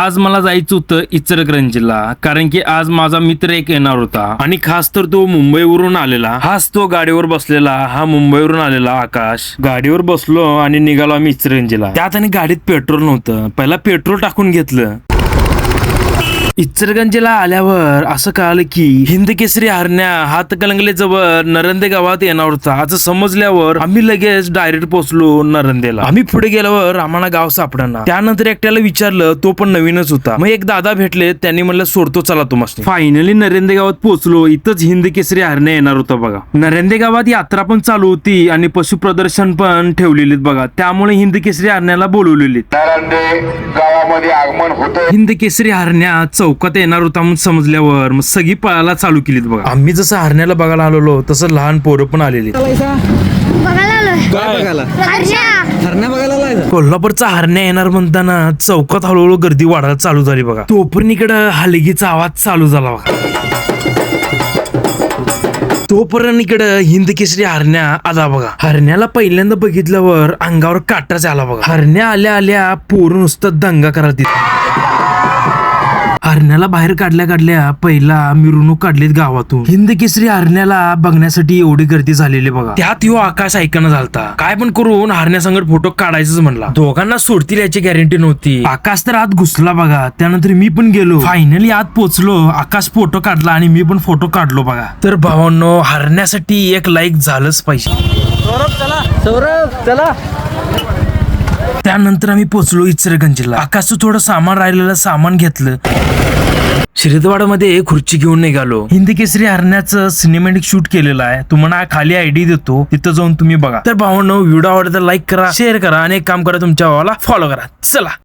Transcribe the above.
आज मला जायचं होतं इचलकरंजीला, कारण की आज माझा मित्र एक येणार होता आणि खास तर तो मुंबईवरून आलेला. हाच तो गाडीवर बसलेला, हा मुंबईवरून आलेला आकाश. गाडीवर बसलो आणि निघालो आम्ही इचलकरंजीला. त्यात आणि गाडीत पेट्रोल नव्हतं. पहिला पेट्रोल टाकून घेतलं. इचलकरंजीला आल्यावर असं कळालं की हिंद केसरी हरण्या हातकणंगले जवळ नरंदे गावात येणार होता. असं समजल्यावर आम्ही लगेच डायरेक्ट पोहोचलो नरंदेला. आम्ही पुढे गेल्यावर आम्हाला गाव सापडना. त्यानंतर एकट्याला विचारलं, तो पण नवीनच होता. मग एक दादा भेटले, त्यांनी म्हणलं सोडतो चला तुम्हाला. फायनली नरेंदे गावात पोहोचलो. इथंच हिंद केसरी हरण्या येणार होता बघा. नरेंदे गावात यात्रा पण चालू होती आणि पशु प्रदर्शन पण ठेवलेली बघा. त्यामुळे हिंद केसरी हरण्याला बोलवलेली. नरंदे गावामध्ये आगमन होतं. हिंद केसरी हरण्या चौकात येणार होता म्हणून समजल्यावर मग सगळी पळायला चालू केलीत बघा. आम्ही जसं हरण्याला बघायला आलेलो तसं लहान पोरं पण आलेली. कोल्हापूरचा हरण्या येणार म्हणताना चौकात हळूहळू गर्दी वाढायला चालू झाली बघा. तोपर्यंत इकडं हलगीचा आवाज चालू झाला बघा. तोपर्यंत इकडं हिंद केसरी हरण्या आला बघा. हरण्याला पहिल्यांदा बघितल्यावर अंगावर काटाच आला बघा. हरण्या आल्या आल्या पोरं नुसतं दंगा करायला. हरण्याला बाहेर काढल्या पहिला मिरवणूक काढलीत गावातून. हिंद केसरी हरण्याला बघण्यासाठी एवढी गर्दी झालेली बघा. त्यात ह्यो आकाश ऐकणं झालता. काय पण करून हरण्यासंगत फोटो काढायचंच म्हणला. दोघांना सोडतील याची गॅरंटी नव्हती. आकाश तर आत घुसला बघा. त्यानंतर मी पण गेलो. फायनली आत पोहोचलो. आकाश फोटो काढला आणि मी पण फोटो काढलो बघा. तर भावांनो, हरण्यासाठी एक लाईक झालंच पाहिजे. सौरभ चला. त्यानंतर आम्ही पोहोचलो इचलकरंजीला. आकाशचं थोडं सामान राहिलेलं सामान घेतलं. शिरदवाडामध्ये खुर्ची घेऊन निघालो. हिंद केसरी हरण्याचं सिनेमॅटिक शूट केलेलं आहे. तुम्हाला खाली आयडी देतो, तिथं जाऊन तुम्ही बघा. तर भावांनो, व्हिडिओ आवडला तर लाईक करा, शेअर करा आणि एक काम करा, तुमच्या भावाला फॉलो करा. चला.